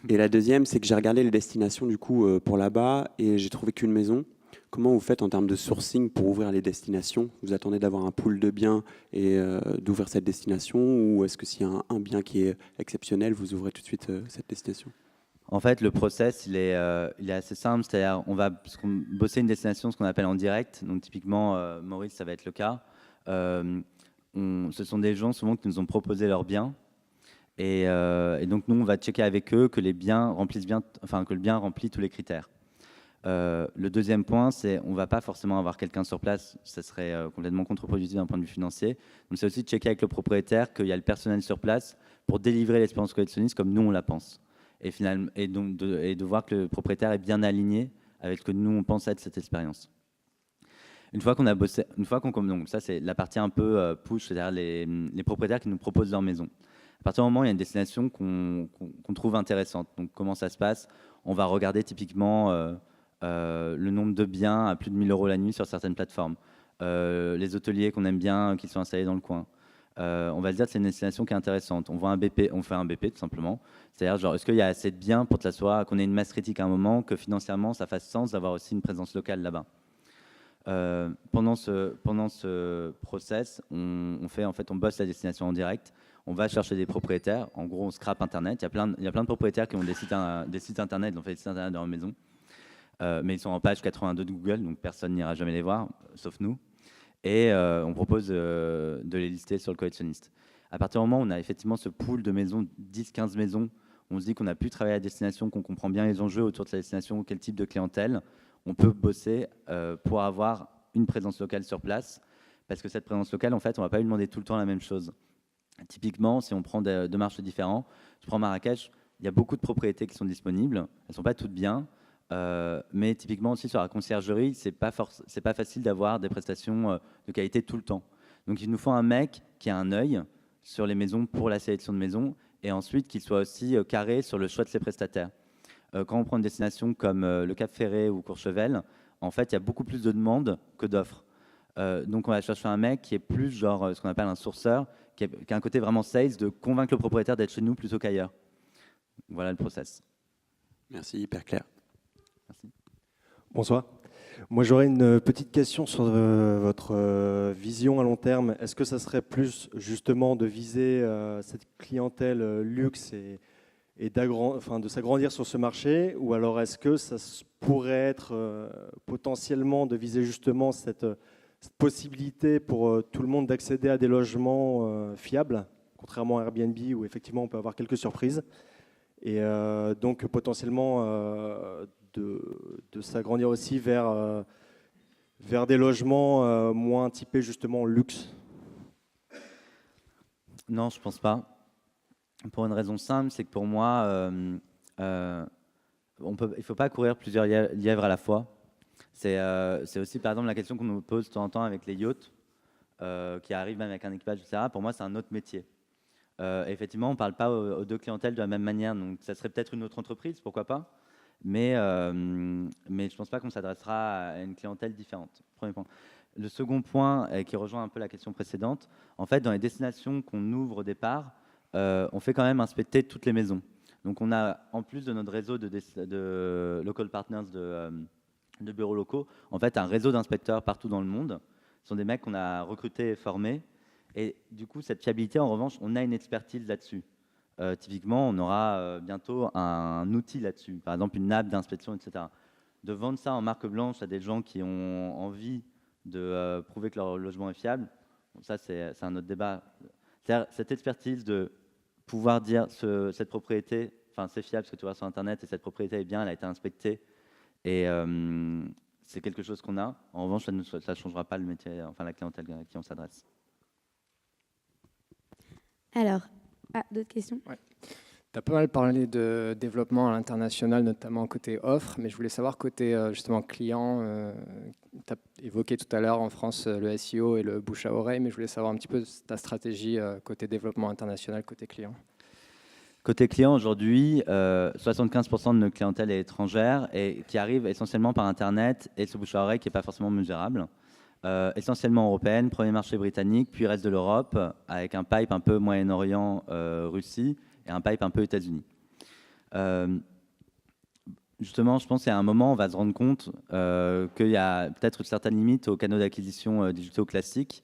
Et la deuxième, c'est que j'ai regardé les destinations du coup pour là-bas et j'ai trouvé qu'une maison. Comment vous faites en termes de sourcing pour ouvrir les destinations? Vous attendez d'avoir un pool de biens et d'ouvrir cette destination, ou est-ce que s'il y a un bien qui est exceptionnel, vous ouvrez tout de suite cette destination? En fait, le process, il est assez simple. C'est-à-dire, on va bosser une destination, ce qu'on appelle en direct. Donc, typiquement, Maurice, ça va être le cas. Ce sont des gens souvent qui nous ont proposé leurs biens. Et donc, nous, on va checker avec eux que les biens remplissent bien, enfin, que le bien remplit tous les critères. Le deuxième point, c'est on ne va pas forcément avoir quelqu'un sur place. Ça serait complètement contre-productif d'un point de vue financier. Donc, c'est aussi de checker avec le propriétaire qu'il y a le personnel sur place pour délivrer l'expérience collectionniste comme nous, on la pense. Et donc de voir que le propriétaire est bien aligné avec ce que nous, on pense être cette expérience. Une fois qu'on a bossé, donc ça c'est la partie un peu push, c'est-à-dire les propriétaires qui nous proposent leur maison. À partir du moment où il y a une destination qu'on trouve intéressante, donc comment ça se passe? On va regarder typiquement le nombre de biens à plus de 1 000 € la nuit sur certaines plateformes, les hôteliers qu'on aime bien, qui sont installés dans le coin. On va se dire que c'est une destination qui est intéressante. On fait un BP tout simplement. C'est-à-dire, genre, est-ce qu'il y a assez de biens pour que ça soit, qu'on ait une masse critique à un moment, que financièrement ça fasse sens d'avoir aussi une présence locale là-bas. Pendant ce process, on bosse la destination en direct. On va chercher des propriétaires. En gros, on scrape Internet. Il y a plein de propriétaires qui ont des sites Internet. Ils ont fait des sites Internet dans leur maison. Mais ils sont en page 82 de Google, donc personne n'ira jamais les voir, sauf nous. Et on propose de les lister sur le collectionniste. À partir du moment où on a effectivement ce pool de maisons, 10-15 maisons, on se dit qu'on a pu travailler à la destination, qu'on comprend bien les enjeux autour de la destination, quel type de clientèle, on peut bosser pour avoir une présence locale sur place. Parce que cette présence locale, en fait, on ne va pas lui demander tout le temps la même chose. Typiquement, si on prend deux marchés différents, je prends Marrakech, il y a beaucoup de propriétés qui sont disponibles. Elles ne sont pas toutes bien. Mais typiquement aussi sur la conciergerie, c'est pas facile d'avoir des prestations de qualité tout le temps. Donc il nous faut un mec qui a un œil sur les maisons pour la sélection de maisons et ensuite qu'il soit aussi carré sur le choix de ses prestataires. Quand on prend une destination comme le Cap Ferré ou Courchevel, en fait il y a beaucoup plus de demandes que d'offres. Donc on va chercher un mec qui est plus genre ce qu'on appelle un sourceur, qui a un côté vraiment sales, de convaincre le propriétaire d'être chez nous plutôt qu'ailleurs. Voilà le process. Merci, hyper clair. Merci. Bonsoir. Moi, j'aurais une petite question sur votre vision à long terme. Est-ce que ça serait plus justement de viser cette clientèle luxe et de s'agrandir sur ce marché, ou alors est-ce que ça pourrait être potentiellement de viser justement cette possibilité pour tout le monde d'accéder à des logements fiables, contrairement à Airbnb où effectivement on peut avoir quelques surprises, et donc potentiellement de s'agrandir aussi vers des logements moins typés justement luxe? Non, je pense pas. Pour une raison simple, c'est que pour moi, il ne faut pas courir plusieurs lièvres à la fois. C'est aussi par exemple la question qu'on nous pose de temps en temps avec les yachts qui arrivent même avec un équipage, etc. Pour moi, c'est un autre métier. Effectivement, on ne parle pas aux deux clientèles de la même manière, donc ça serait peut-être une autre entreprise, pourquoi pas. Mais je ne pense pas qu'on s'adressera à une clientèle différente. Premier point. Le second point, qui rejoint un peu la question précédente, en fait, dans les destinations qu'on ouvre au départ, on fait quand même inspecter toutes les maisons. Donc on a, en plus de notre réseau de local partners, de bureaux locaux, en fait un réseau d'inspecteurs partout dans le monde. Ce sont des mecs qu'on a recrutés et formés. Et du coup, cette fiabilité, en revanche, on a une expertise là-dessus. Typiquement, on aura bientôt un outil là-dessus, par exemple une app d'inspection, etc. De vendre ça en marque blanche à des gens qui ont envie de prouver que leur logement est fiable, bon, ça c'est un autre débat. C'est-à-dire cette expertise de pouvoir dire cette propriété, enfin c'est fiable ce que tu vois sur Internet et cette propriété est bien, elle a été inspectée et c'est quelque chose qu'on a. En revanche, ça ne changera pas le métier, enfin la clientèle à qui on s'adresse. Alors, d'autres questions? Ouais. Tu as pas mal parlé de développement à l'international, notamment côté offre, mais je voulais savoir côté justement client. Tu as évoqué tout à l'heure en France le SEO et le bouche à oreille, mais je voulais savoir un petit peu ta stratégie côté développement international, côté client. Côté client, aujourd'hui, 75% de notre clientèle est étrangère et qui arrive essentiellement par Internet et ce bouche à oreille qui n'est pas forcément mesurable. Essentiellement européenne, premier marché britannique, puis reste de l'Europe, avec un pipe un peu Moyen-Orient, Russie, et un pipe un peu États-Unis. Justement, je pense qu'à un moment, on va se rendre compte qu'il y a peut-être une certaine limite aux canaux d'acquisition digitaux classiques.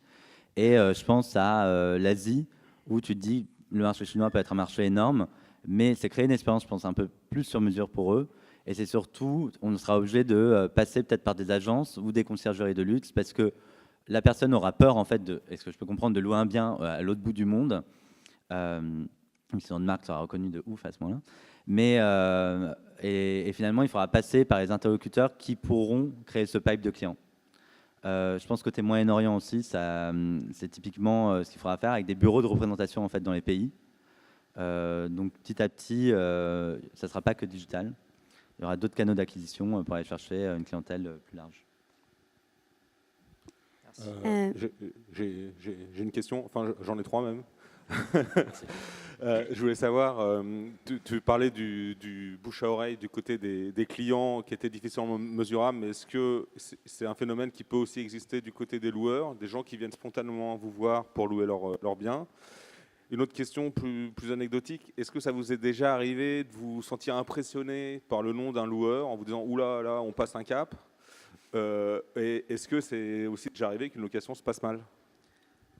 Et je pense à l'Asie, où tu te dis le marché chinois peut être un marché énorme, mais c'est créer une expérience, je pense, un peu plus sur mesure pour eux. Et c'est surtout, on sera obligé de passer peut-être par des agences ou des conciergeries de luxe, parce que la personne aura peur, en fait, est-ce que je peux comprendre, de louer un bien à l'autre bout du monde. Si notre marque sera reconnue de ouf à ce moment-là. Mais et finalement, il faudra passer par les interlocuteurs qui pourront créer ce pipe de clients. Je pense que côté Moyen-Orient aussi, c'est typiquement ce qu'il faudra faire avec des bureaux de représentation en fait dans les pays. Donc petit à petit, ça ne sera pas que digital. Il y aura d'autres canaux d'acquisition pour aller chercher une clientèle plus large. J'ai une question, enfin j'en ai 3 même. Je voulais savoir, tu parlais du bouche à oreille du côté des clients qui était difficilement mesurable, mais est-ce que c'est un phénomène qui peut aussi exister du côté des loueurs, des gens qui viennent spontanément vous voir pour louer leurs biens? Une autre question plus anecdotique, est-ce que ça vous est déjà arrivé de vous sentir impressionné par le nom d'un loueur en vous disant « Oula, là, on passe un cap » et est-ce que c'est aussi déjà arrivé qu'une location se passe mal?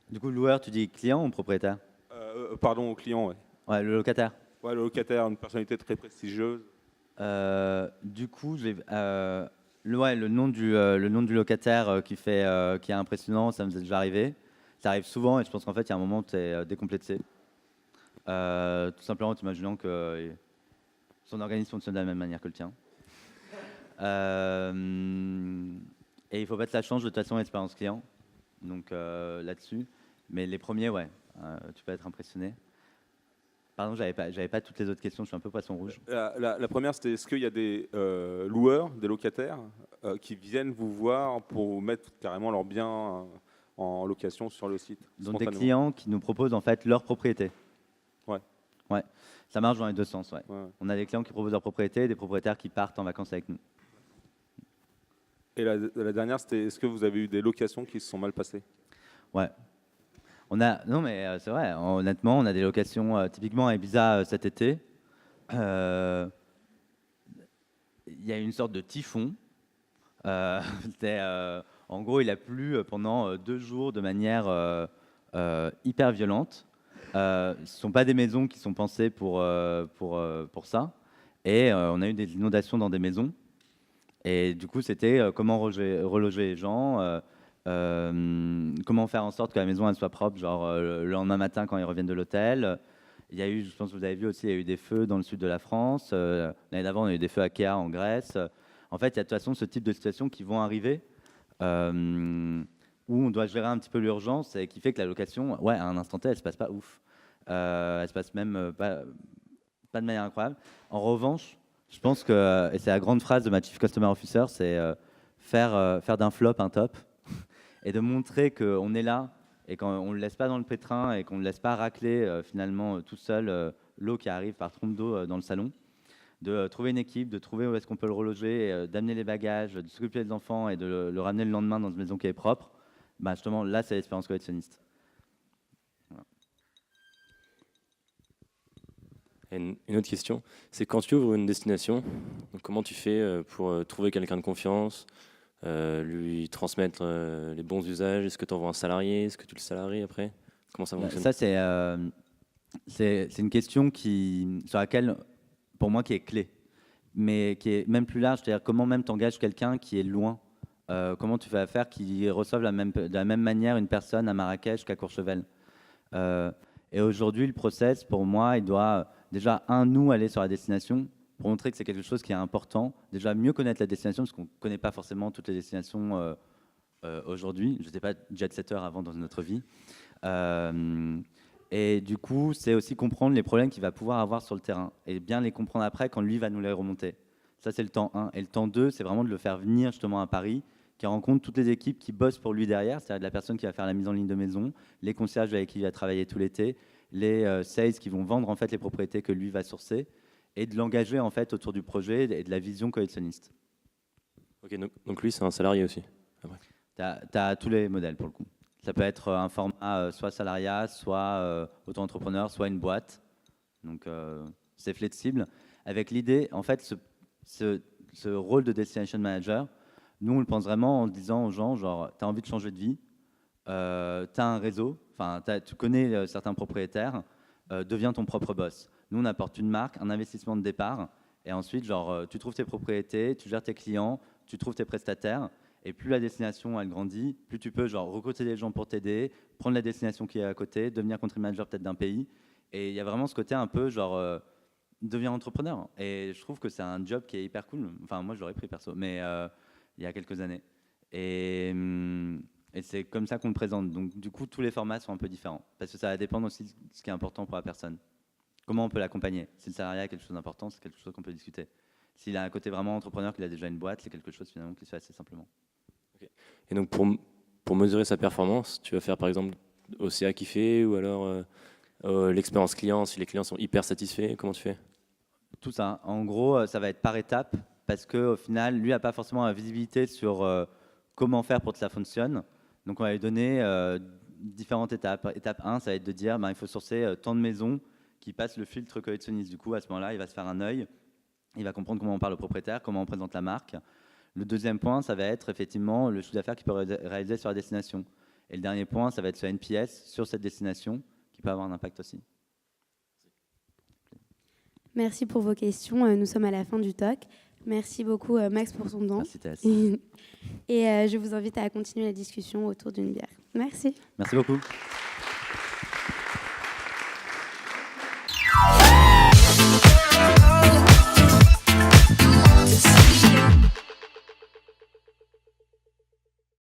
Du coup, loueur, tu dis client ou propriétaire? Pardon, au client, ouais. Ouais, le locataire. Ouais, le locataire, une personnalité très prestigieuse. Du coup, le nom du locataire qui est impressionnant, ça nous est déjà arrivé. Ça arrive souvent et je pense qu'en fait, il y a un moment où tu es décomplexé. Tout simplement en t'imaginant que son organisme fonctionne de la même manière que le tien. Et il faut pas te la change de toute façon expérience client. Donc là-dessus. Mais les premiers, ouais, tu peux être impressionné. Pardon, j'avais pas toutes les autres questions, je suis un peu poisson rouge. La première, c'était est-ce qu'il y a des loueurs, des locataires qui viennent vous voir pour mettre carrément leurs biens en location sur le site? Donc des clients qui nous proposent en fait leur propriété. Ouais. Ouais, ça marche dans les deux sens. Ouais. Ouais. On a des clients qui proposent leur propriété et des propriétaires qui partent en vacances avec nous. Et la dernière, c'était est-ce que vous avez eu des locations qui se sont mal passées? Ouais. Non mais c'est vrai, honnêtement, on a des locations, typiquement à Ibiza cet été. Il y a une sorte de typhon. En gros, il a plu pendant 2 jours de manière hyper violente. Ce ne sont pas des maisons qui sont pensées pour ça. Et on a eu des inondations dans des maisons. Et du coup, c'était comment reloger les gens, comment faire en sorte que la maison elle soit propre, genre le lendemain matin quand ils reviennent de l'hôtel. Il y a eu, je pense que vous avez vu aussi, il y a eu des feux dans le sud de la France. L'année d'avant, on a eu des feux à Kea en Grèce. En fait, il y a de toute façon ce type de situations qui vont arriver où on doit gérer un petit peu l'urgence et qui fait que la location, ouais, à un instant T, elle se passe pas ouf. Elle se passe même pas de manière incroyable. En revanche, je pense que, et c'est la grande phrase de ma Chief Customer Officer, c'est faire d'un flop un top et de montrer qu'on est là et qu'on ne le laisse pas dans le pétrin et qu'on ne laisse pas racler finalement tout seul l'eau qui arrive par trompe d'eau dans le salon. De trouver une équipe, de trouver où est-ce qu'on peut le reloger, d'amener les bagages, de s'occuper des enfants et de le ramener le lendemain dans une maison qui est propre. Bah justement, là, c'est l'expérience collectionniste. Voilà. Une autre question, c'est quand tu ouvres une destination, donc comment tu fais pour trouver quelqu'un de confiance, lui transmettre les bons usages? Est-ce que tu envoies un salarié? Est-ce que tu le salaries après? Comment ça fonctionne? Ça, c'est une question sur laquelle, pour moi, qui est clé, mais qui est même plus large. C'est-à-dire comment même t'engages quelqu'un qui est loin. Comment tu fais affaire qu'il reçoive de la même manière une personne à Marrakech qu'à Courchevel. Et aujourd'hui, le process, pour moi, il doit déjà, nous, aller sur la destination pour montrer que c'est quelque chose qui est important. Déjà, mieux connaître la destination, parce qu'on ne connaît pas forcément toutes les destinations aujourd'hui. Je n'étais pas jet-setter avant dans notre vie. Et du coup, c'est aussi comprendre les problèmes qu'il va pouvoir avoir sur le terrain et bien les comprendre après quand lui va nous les remonter. Ça, c'est le temps 1. Et le temps 2, c'est vraiment de le faire venir justement à Paris, qui rencontre toutes les équipes qui bossent pour lui derrière, c'est-à-dire de la personne qui va faire la mise en ligne de maison, les concierges avec qui il va travailler tout l'été, les sales qui vont vendre en fait les propriétés que lui va sourcer, et de l'engager en fait autour du projet et de la vision collectionniste. Ok, donc lui, c'est un salarié aussi. Tu as tous les modèles pour le coup. Ça peut être un format soit salariat, soit auto-entrepreneur, soit une boîte. Donc c'est flexible. Avec l'idée, en fait, ce rôle de destination manager, nous on le pense vraiment en disant aux gens, genre, tu as envie de changer de vie, tu as un réseau, tu connais certains propriétaires, deviens ton propre boss. Nous, on apporte une marque, un investissement de départ, et ensuite, genre, tu trouves tes propriétés, tu gères tes clients, tu trouves tes prestataires, et plus la destination, elle grandit, plus tu peux genre, recruter des gens pour t'aider, prendre la destination qui est à côté, devenir country manager peut-être d'un pays. Et il y a vraiment ce côté un peu, genre, deviens entrepreneur. Et je trouve que c'est un job qui est hyper cool. Enfin, moi, je l'aurais pris perso, mais il y a quelques années. Et c'est comme ça qu'on le présente. Donc, du coup, tous les formats sont un peu différents. Parce que ça va dépendre aussi de ce qui est important pour la personne. Comment on peut l'accompagner? Si le salariat est quelque chose d'important, c'est quelque chose qu'on peut discuter. S'il a un côté vraiment entrepreneur, qu'il a déjà une boîte, c'est quelque chose finalement qui se fait assez simplement. Okay. Et donc, pour mesurer sa performance, tu vas faire par exemple OCA qui fait, ou alors l'expérience client, si les clients sont hyper satisfaits, comment tu fais? Tout ça. En gros, ça va être par étapes, parce qu'au final, lui n'a pas forcément la visibilité sur comment faire pour que ça fonctionne. Donc, on va lui donner différentes étapes. Étape 1, ça va être de dire il faut sourcer tant de maisons qui passent le filtre collectionniste. Du coup, à ce moment-là, il va se faire un œil, il va comprendre comment on parle au propriétaire, comment on présente la marque. Le deuxième point, ça va être effectivement le chiffre d'affaires qu'il peut réaliser sur la destination. Et le dernier point, ça va être ce NPS sur cette destination, qui peut avoir un impact aussi. Merci pour vos questions. Nous sommes à la fin du talk. Merci beaucoup Max pour ton temps. Merci Tess. Et je vous invite à continuer la discussion autour d'une bière. Merci. Merci beaucoup.